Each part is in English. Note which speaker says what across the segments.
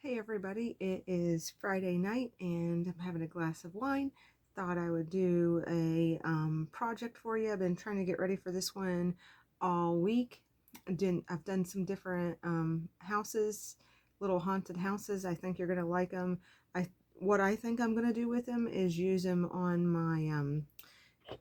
Speaker 1: Hey everybody, it is Friday night and I'm having a glass of wine. Thought I would do a project for you. I've been trying to get ready for this one all week. I've done some different houses, little haunted houses. I think you're going to like them. What I think I'm going to do with them is use them on my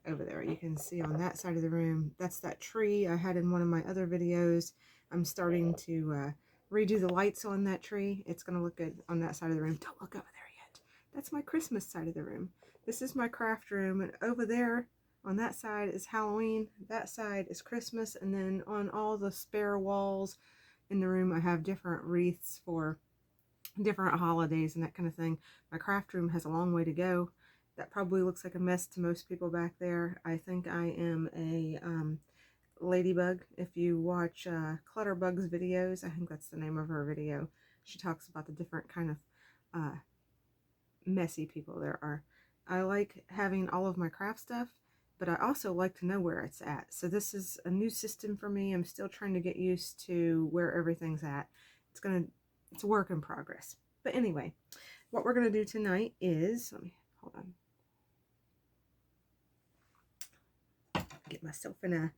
Speaker 1: over there. You can see on that side of the room. That's that tree I had in one of my other videos. I'm starting to redo the lights on that tree. It's going to look good on that side of the room. Don't look over there yet. That's my Christmas side of the room. This is my craft room, and over there on that side is Halloween. That side is Christmas, and then on all the spare walls in the room I have different wreaths for different holidays and that kind of thing. My craft room has a long way to go. That probably looks like a mess to most people back there. I think I am a ladybug. If you watch Clutterbug's videos, I think that's the name of her video. She talks about the different kind of messy people there are. I like having all of my craft stuff, but I also like to know where it's at. So this is a new system for me. I'm still trying to get used to where everything's at. It's a work in progress. But anyway, what we're going to do tonight is, let me, hold on, get myself in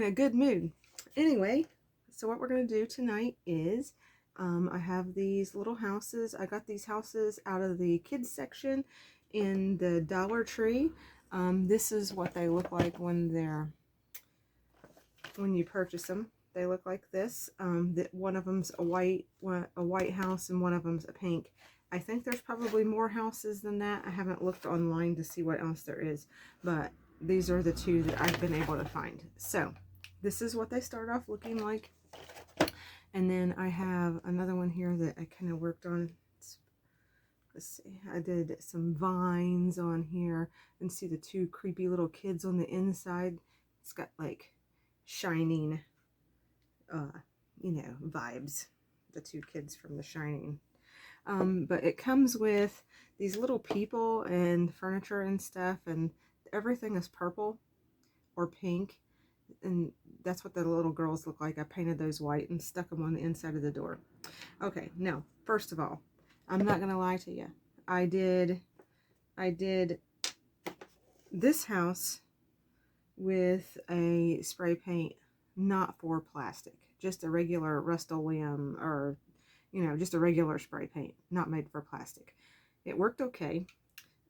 Speaker 1: a good mood. Anyway, so what we're going to do tonight is, I have these little houses. I got these houses out of the kids section in the Dollar Tree. This is what they look like when you purchase them. They look like this. One of them's a white house and one of them's a pink. I think there's probably more houses than that. I haven't looked online to see what else there is, but these are the two that I've been able to find. So this is what they start off looking like. And then I have another one here that I kind of worked on. Let's see, I did some vines on here, and see the two creepy little kids on the inside. It's got like shining vibes, the two kids from The Shining. But it comes with these little people and furniture and stuff, and everything is purple or pink, and that's what the little girls look like. I painted those white and stuck them on the inside of the door. Okay, now, first of all, I'm not gonna lie to you. I did this house with a spray paint, not for plastic, just a regular Rust-Oleum, or just a regular spray paint, not made for plastic. It worked okay.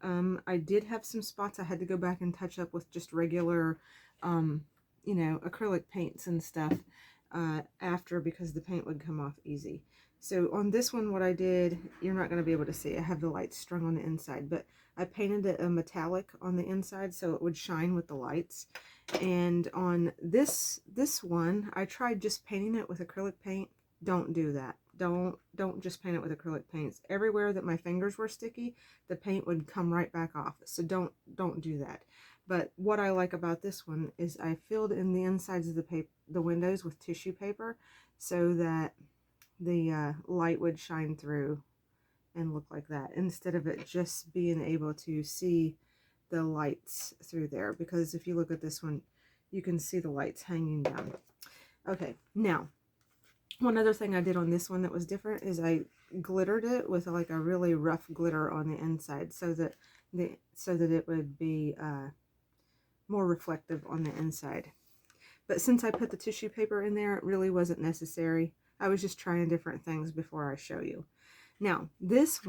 Speaker 1: I did have some spots I had to go back and touch up with just regular acrylic paints and stuff after, because the paint would come off easy. So on this one, what I did, you're not going to be able to see. I have the lights strung on the inside, but I painted it a metallic on the inside so it would shine with the lights. And on this one, I tried just painting it with acrylic paint. Don't do that. Don't just paint it with acrylic paints. Everywhere that my fingers were sticky, the paint would come right back off. So don't do that. But what I like about this one is I filled in the insides of the windows with tissue paper so that the light would shine through and look like that, instead of it just being able to see the lights through there. Because if you look at this one, you can see the lights hanging down. Okay, now, one other thing I did on this one that was different is I glittered it with like a really rough glitter on the inside so that it would be more reflective on the inside. But since I put the tissue paper in there, it really wasn't necessary. I was just trying different things before I show you. Now, this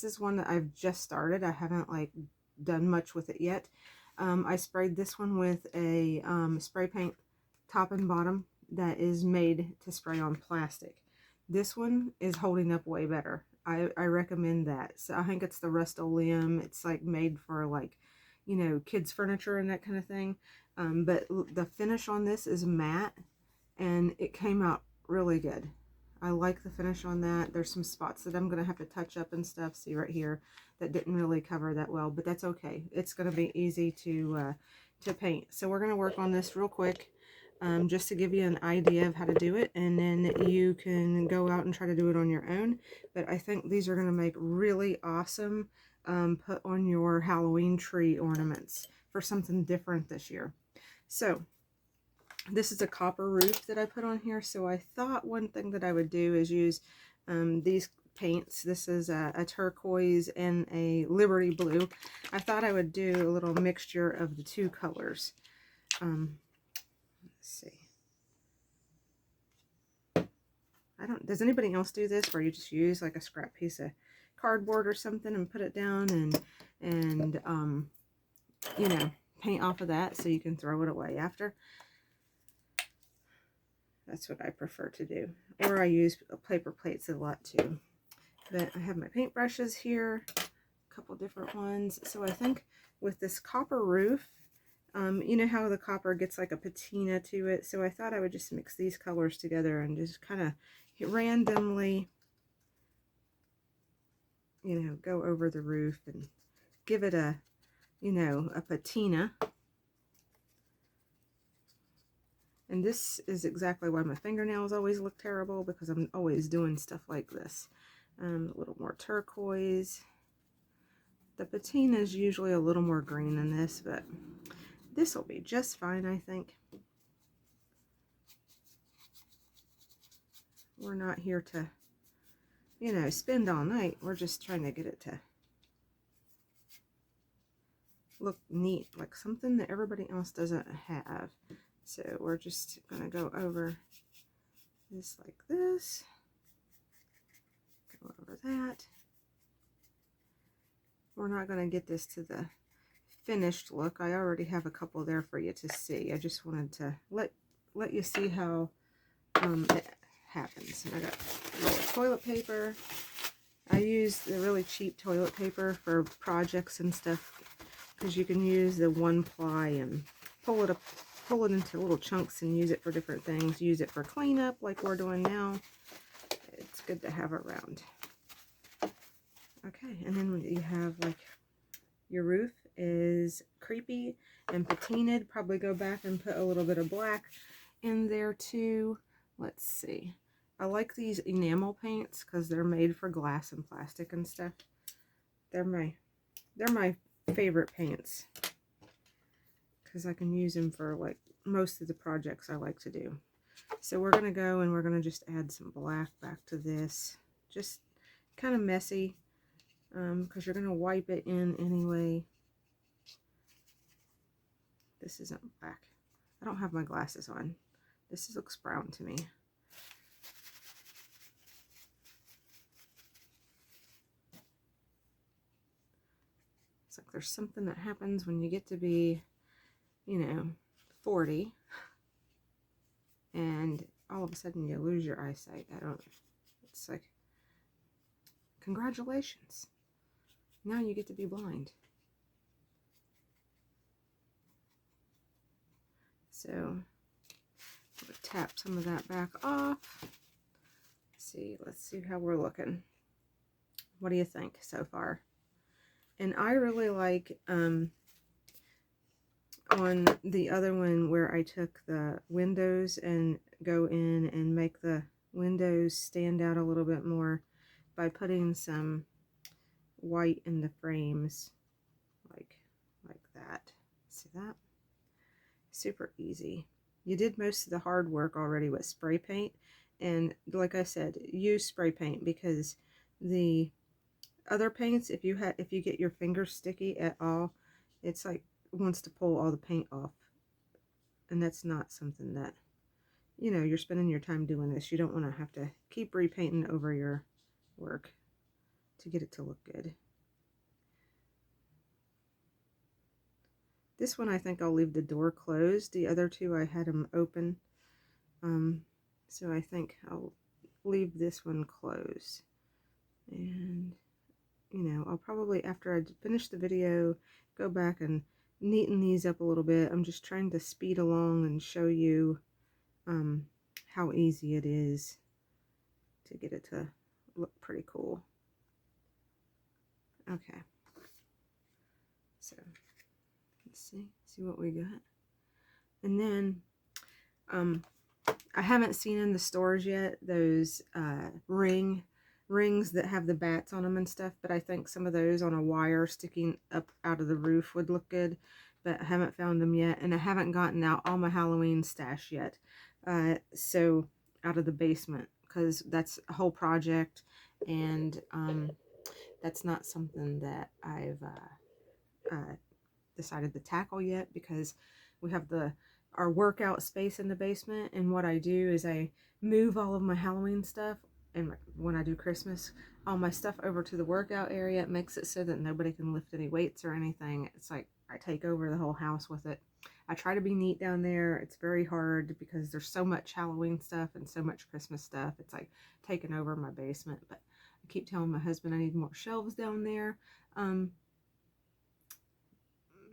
Speaker 1: is one that I've just started. I haven't like done much with it yet. I sprayed this one with a spray paint top and bottom that is made to spray on plastic. This one is holding up way better. I recommend that. So I think it's the Rust-Oleum. It's like made for like, kids furniture and that kind of thing. But the finish on this is matte, and it came out really good. I like the finish on that. There's some spots that I'm going to have to touch up and stuff. See right here, that didn't really cover that well, but that's okay. It's going to be easy to paint. So we're going to work on this real quick, just to give you an idea of how to do it, and then you can go out and try to do it on your own. But I think these are going to make really awesome put on your Halloween tree ornaments for something different this year. So this is a copper roof that I put on here, so I thought one thing that I would do is use these paints. This is a turquoise and a Liberty blue. I thought I would do a little mixture of the two colors. Let's see. Does anybody else do this where you just use like a scrap piece of cardboard or something and put it down and you know, paint off of that so you can throw it away after? That's what I prefer to do. Or I use paper plates a lot too. But I have my paintbrushes here, a couple different ones. So I think with this copper roof, you know how the copper gets like a patina to it. So I thought I would just mix these colors together and just kind of randomly, you know, go over the roof and give it a, you know, a patina. And this is exactly why my fingernails always look terrible, because I'm always doing stuff like this. A little more turquoise. The patina is usually a little more green than this, but this will be just fine, I think. We're not here to, you know, spend all night. We're just trying to get it to look neat, like something that everybody else doesn't have. So we're just going to go over this like this, go over that. We're not going to get this to the finished look. I already have a couple there for you to see. I just wanted to let you see how it happens. And I got a little toilet paper. I use the really cheap toilet paper for projects and stuff, because you can use the one ply and pull it into little chunks and use it for different things. Use it for cleanup like we're doing now. It's good to have around. Okay, and then you have like your roof is creepy and patinaed. Probably go back and put a little bit of black in there too. Let's see. I like these enamel paints because they're made for glass and plastic and stuff. They're my favorite paints, because I can use them for like most of the projects I like to do. So we're going to go and we're going to just add some black back to this. Just kind of messy, because you're going to wipe it in anyway. This isn't black. I don't have my glasses on. This looks brown to me. It's like there's something that happens when you get to be, you know, 40, and all of a sudden you lose your eyesight. It's like, congratulations. Now you get to be blind. So, we'll tap some of that back off. Let's see how we're looking. What do you think so far? And I really like, on the other one where I took the windows and go in and make the windows stand out a little bit more by putting some white in the frames, like that. See that? Super easy. You did most of the hard work already with spray paint, and like I said, use spray paint, because the other paints, if you get your fingers sticky at all, it's like wants to pull all the paint off, and that's not something that, you know, you're spending your time doing this. You don't want to have to keep repainting over your work to get it to look good. This one I think I'll leave the door closed. The other two I had them open, so I think I'll leave this one closed. And you know, I'll probably, after I finish the video, go back and neaten these up a little bit. I'm just trying to speed along and show you how easy it is to get it to look pretty cool. Okay, so let's see what we got. And then I haven't seen in the stores yet those rings that have the bats on them and stuff, but I think some of those on a wire sticking up out of the roof would look good, but I haven't found them yet, and I haven't gotten out all my Halloween stash yet, so out of the basement, because that's a whole project, and that's not something that I've decided to tackle yet, because we have our workout space in the basement, and what I do is I move all of my Halloween stuff, and when I do Christmas, all my stuff over to the workout area. It makes it so that nobody can lift any weights or anything. It's like I take over the whole house with it. I try to be neat down there. It's very hard because there's so much Halloween stuff and so much Christmas stuff. It's like taking over my basement. But I keep telling my husband I need more shelves down there.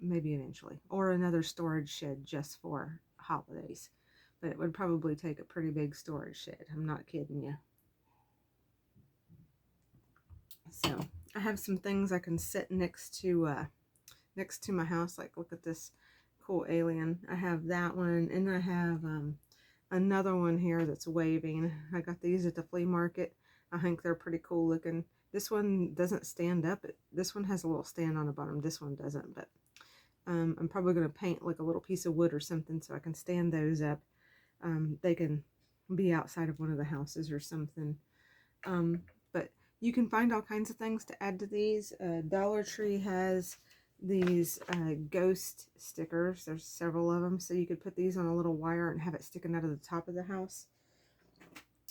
Speaker 1: Maybe eventually, or another storage shed just for holidays, but it would probably take a pretty big storage shed. I'm not kidding you. So I have some things I can sit next to my house. Like, look at this cool alien. I have that one, and I have another one here that's waving. I got these at the flea market. I think they're pretty cool looking. This one doesn't stand up. This one has a little stand on the bottom. This one doesn't, but I'm probably going to paint like a little piece of wood or something so I can stand those up. They can be outside of one of the houses or something. But you can find all kinds of things to add to these. Dollar Tree has these ghost stickers. There's several of them, so you could put these on a little wire and have it sticking out of the top of the house.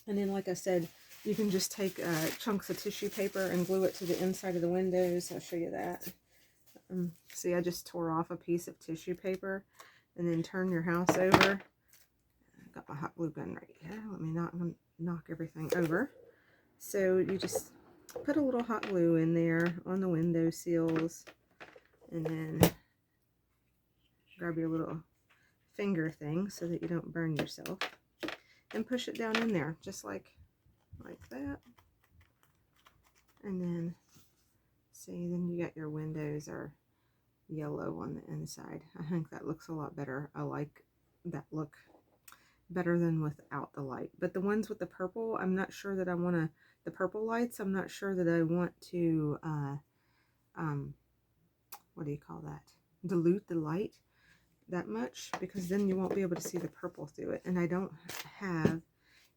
Speaker 1: And then, like I said, you can just take chunks of tissue paper and glue it to the inside of the windows. I'll show you that. See, I just tore off a piece of tissue paper, and then turn your house over. I've got my hot glue gun right here. Let me not knock everything over. So you just put a little hot glue in there on the window sills, and then grab your little finger thing so that you don't burn yourself, and push it down in there just like that. And then see, then you got your windows are yellow on the inside. I think that looks a lot better. I like that look better than without the light. But the ones with the purple, I'm not sure that I want to, the purple lights, I'm not sure that I want to, what do you call that? Dilute the light that much, because then you won't be able to see the purple through it. And I don't have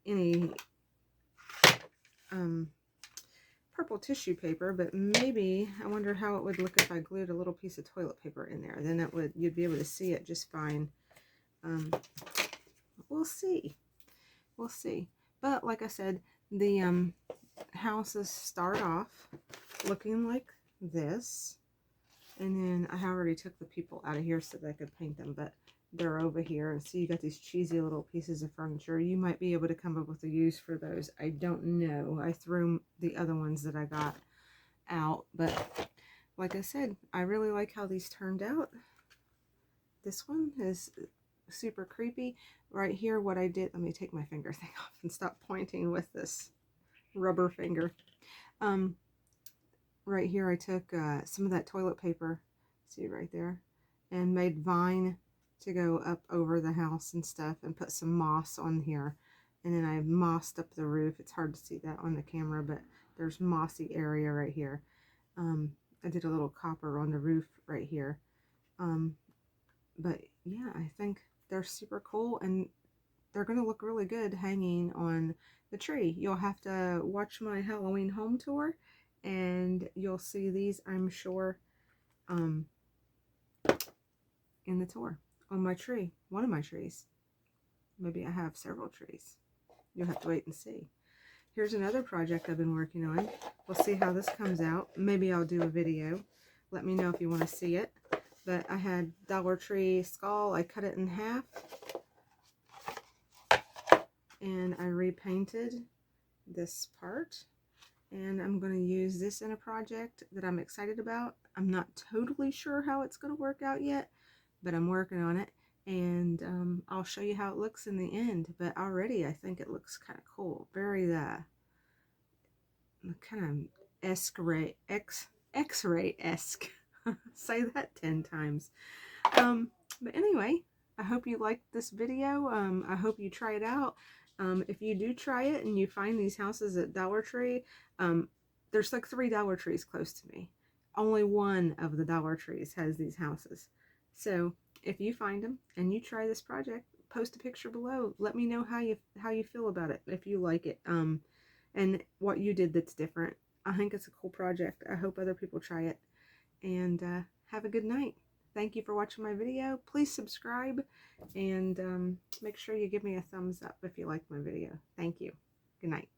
Speaker 1: any purple tissue paper, but maybe, I wonder how it would look if I glued a little piece of toilet paper in there. Then you'd be able to see it just fine. We'll see. We'll see. But like I said, the houses start off looking like this. And then I already took the people out of here so that I could paint them, but they're over here. And so you got these cheesy little pieces of furniture. You might be able to come up with a use for those. I don't know. I threw the other ones that I got out, but like I said, I really like how these turned out. This one is super creepy. Right here, what I did, let me take my finger thing off and stop pointing with this rubber finger. Right here, I took some of that toilet paper, see right there, and made vine to go up over the house and stuff, and put some moss on here. And then I mossed up the roof. It's hard to see that on the camera, but there's mossy area right here. I did a little copper on the roof right here. But yeah, I think they're super cool, and they're going to look really good hanging on the tree. You'll have to watch my Halloween home tour, and you'll see these, I'm sure, in the tour on my tree, one of my trees. Maybe I have several trees. You'll have to wait and see. Here's another project I've been working on. We'll see how this comes out. Maybe I'll do a video. Let me know if you want to see it. But I had Dollar Tree skull. I cut it in half, and I repainted this part. And I'm going to use this in a project that I'm excited about. I'm not totally sure how it's going to work out yet, but I'm working on it. And I'll show you how it looks in the end. But already I think it looks kind of cool. Very kind of X-ray-esque. Say that 10 times. But anyway, I hope you liked this video. I hope you try it out. If you do try it and you find these houses at Dollar Tree, there's like 3 Dollar Trees close to me. Only one of the Dollar Trees has these houses. So if you find them and you try this project, post a picture below. Let me know how you feel about it, if you like it, and what you did that's different. I think it's a cool project. I hope other people try it. And have a good night. Thank you for watching my video. Please subscribe, and make sure you give me a thumbs up if you like my video. Thank you. Good night.